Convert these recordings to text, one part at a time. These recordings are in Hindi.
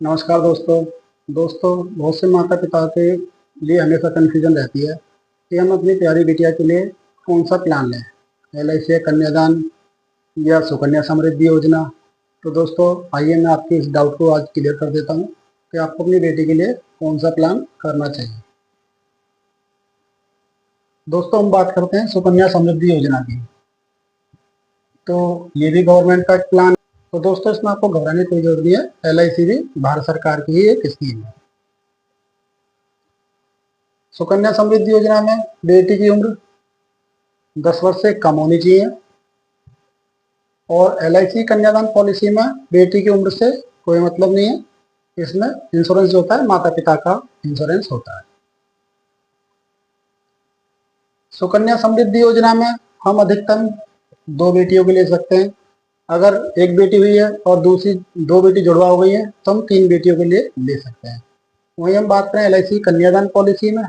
नमस्कार दोस्तों। बहुत से माता पिता के लिए हमेशा कन्फ्यूजन रहती है कि हम अपनी प्यारी बिटिया के लिए कौन सा प्लान लें, LIC कन्यादान या सुकन्या समृद्धि योजना। तो दोस्तों आइए मैं आपके इस डाउट को आज क्लियर कर देता हूँ कि आपको अपनी बेटी के लिए कौन सा प्लान करना चाहिए। दोस्तों हम बात करते हैं सुकन्या समृद्धि योजना की। तो ये भी गवर्नमेंट का एक प्लान। तो दोस्तों इसमें आपको घबराने की कोई जरूरत नहीं है। LIC भी भारत सरकार की ही एक स्कीम है। सुकन्या समृद्धि योजना में बेटी की उम्र 10 वर्ष से कम होनी चाहिए और LIC कन्यादान पॉलिसी में बेटी की उम्र से कोई मतलब नहीं है। इसमें इंश्योरेंस जो होता है माता पिता का इंश्योरेंस होता है। सुकन्या समृद्धि योजना में हम अधिकतम 2 बेटियों के ले सकते हैं। अगर एक बेटी हुई है और दूसरी 2 बेटी जुड़वा हो गई है तो हम 3 बेटियों के लिए ले सकते हैं। वहीं हम बात करें LIC कन्यादान पॉलिसी में,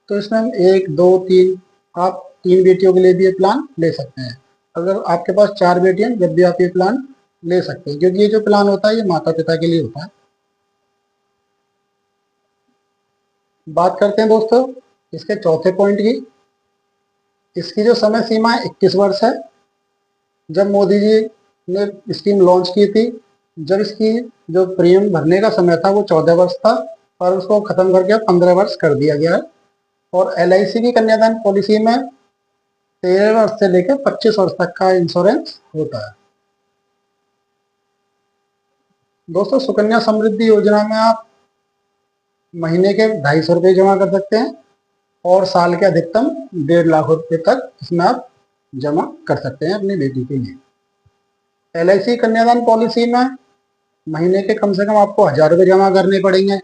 तो इसमें हम 1, 2, 3 आप 3 बेटियों के लिए भी ये प्लान ले सकते हैं। अगर आपके पास 4 बेटियां जब भी आप ये प्लान ले सकते हैं, क्योंकि ये जो प्लान होता है ये माता पिता के लिए होता है। बात करते हैं दोस्तों इसके चौथे पॉइंट की। इसकी जो समय सीमा है 21 वर्ष है। जब मोदी जी ने स्कीम लॉन्च की थी, जब इसकी जो प्रीमियम भरने का समय था वो 14 वर्ष था और उसको खत्म करके 15 वर्ष कर दिया गया है। और LIC की कन्यादान पॉलिसी में 13 वर्ष से लेकर 25 वर्ष तक का इंश्योरेंस होता है। दोस्तों सुकन्या समृद्धि योजना में आप महीने के 250 रुपये जमा कर सकते हैं और साल के अधिकतम 1.5 लाख रुपए तक इसमें आप जमा कर सकते हैं अपनी बेटी के लिए। LIC कन्यादान पॉलिसी में महीने के कम से कम आपको 1000 रुपये जमा करने पड़ेंगे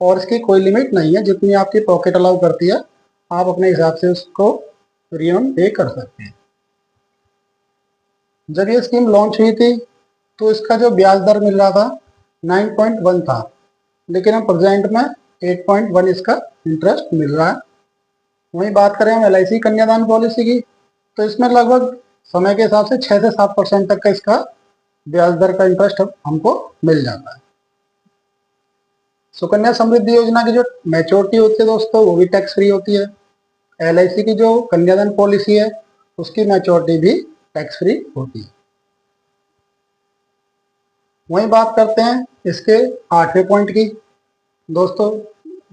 और इसकी कोई लिमिट नहीं है। जितनी आपकी पॉकेट अलाउ करती है आप अपने हिसाब से उसको प्रीमियम पे कर सकते हैं। जब ये स्कीम लॉन्च हुई थी तो इसका जो ब्याज दर मिल रहा था 9.1 था, लेकिन अब प्रेजेंट में 8.1 इसका इंटरेस्ट मिल रहा है। वहीं बात करें हम LIC कन्यादान पॉलिसी की, तो इसमें लगभग समय के हिसाब से 6 से 7% तक का इसका ब्याज दर का इंटरेस्ट हमको मिल जाता है। सुकन्या समृद्धि योजना की जो मैच्योरिटी होती है दोस्तों वो भी टैक्स फ्री होती है। LIC की जो कन्यादान पॉलिसी है उसकी मैच्योरिटी भी टैक्स फ्री होती है। वहीं बात करते हैं इसके 8वें पॉइंट की। दोस्तों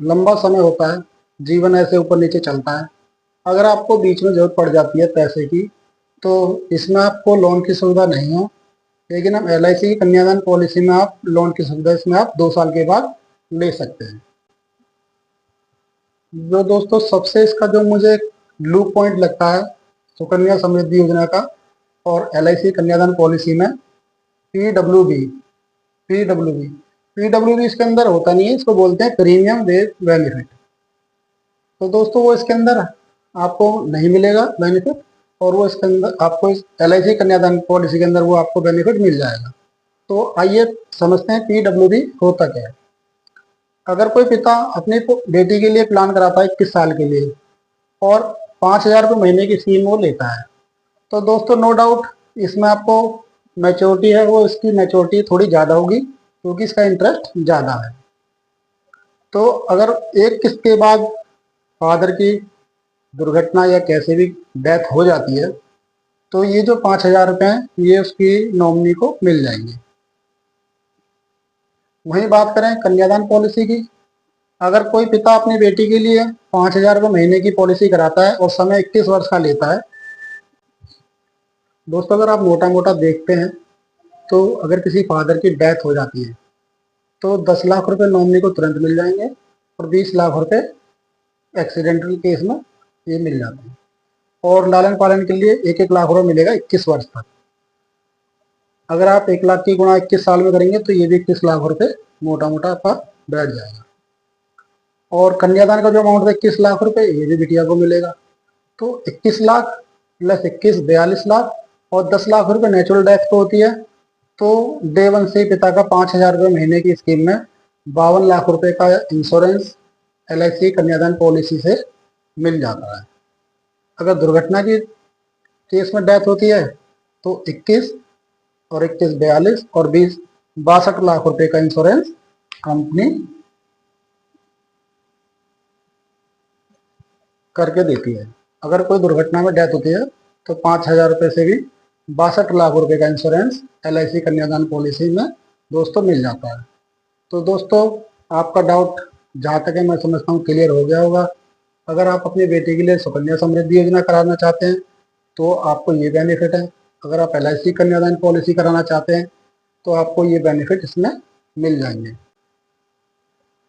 लंबा समय होता है, जीवन ऐसे ऊपर नीचे चलता है। अगर आपको बीच में जरूरत पड़ जाती है पैसे की तो इसमें आपको लोन की सुविधा नहीं है, लेकिन हम LIC की कन्यादान पॉलिसी में आप लोन की सुविधा इसमें आप 2 साल के बाद ले सकते हैं। जो दोस्तों सबसे इसका जो मुझे लूप पॉइंट लगता है सुकन्या समृद्धि योजना का और LIC कन्यादान पॉलिसी में, PWB PWB इसके अंदर होता नहीं है, इसको बोलते हैं प्रीमियम वेज बेनिफिट। तो दोस्तों वो इसके अंदर आपको नहीं मिलेगा बेनिफिट और वो इसके अंदर आपको इस LIC कन्यादान पॉलिसी के अंदर वो आपको बेनिफिट मिल जाएगा। तो आइए समझते हैं PWB होता क्या है। अगर कोई पिता अपनी बेटी के लिए प्लान कराता है 21 साल के लिए और 5,000 रुपये महीने की स्कीम वो लेता है, तो दोस्तों नो डाउट इसमें आपको मैच्योरिटी है वो इसकी मैच्योरिटी थोड़ी ज़्यादा होगी क्योंकि इसका इंटरेस्ट ज़्यादा है। तो अगर एक किस्त के बाद फादर की दुर्घटना या कैसे भी डेथ हो जाती है तो ये जो 5,000 रुपये हैं ये उसकी नॉमिनी को मिल जाएंगे। वहीं बात करें कन्यादान पॉलिसी की, अगर कोई पिता अपनी बेटी के लिए 5,000 रुपये महीने की पॉलिसी कराता है और समय 21 वर्ष का लेता है, दोस्तों अगर आप मोटा मोटा देखते हैं तो अगर किसी फादर की डेथ हो जाती है तो 10 लाख रुपए नॉमिनी को तुरंत मिल जाएंगे और 20 लाख रुपए एक्सीडेंटल केस में ये मिल जाते हैं और लालन पालन के लिए 1-1 लाख रुपए मिलेगा 21 वर्ष तक। अगर आप 1 लाख की गुणा 21 साल में करेंगे तो ये भी 21 लाख रुपए मोटा मोटा आपका बैठ जाएगा। और कन्यादान का जो अमाउंट था 21 लाख रुपए ये भी बिटिया को मिलेगा। तो 21 लाख प्लस 21 42 लाख और 10 लाख रुपए नेचुरल डेथ को होती है। तो डे वन से पिता का 5,000 रुपये महीने की स्कीम में 52 लाख रुपए का इंश्योरेंस LIC कन्यादान पॉलिसी से मिल जाता है। अगर दुर्घटना की केस में डेथ होती है तो 21 और 21 42 और 20 62 लाख रुपए का इंश्योरेंस कंपनी करके देती है। अगर कोई दुर्घटना में डेथ होती है तो 5,000 रुपये से भी 62 लाख रुपए का इंश्योरेंस LIC कन्यादान पॉलिसी में दोस्तों मिल जाता है। तो दोस्तों आपका डाउट जहाँ तक है मैं समझता हूँ क्लियर हो गया होगा। अगर आप अपनी बेटी के लिए सुकन्या समृद्धि योजना कराना चाहते हैं तो आपको ये बेनिफिट है। अगर आप LIC कन्यादान पॉलिसी कराना चाहते हैं तो आपको ये बेनिफिट इसमें मिल जाएंगे।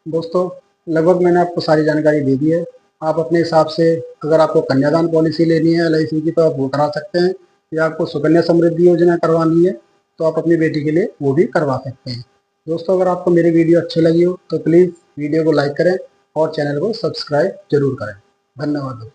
दोस्तों लगभग मैंने आपको सारी जानकारी दे दी है। आप अपने हिसाब से अगर आपको कन्यादान पॉलिसी लेनी है LIC की तो आप वो करा सकते हैं, या आपको सुकन्या समृद्धि योजना करवानी है तो आप अपनी बेटी के लिए वो भी करवा सकते हैं। दोस्तों अगर आपको मेरी वीडियो अच्छी लगी हो तो प्लीज़ वीडियो को लाइक करें और चैनल को सब्सक्राइब जरूर करें। धन्यवाद।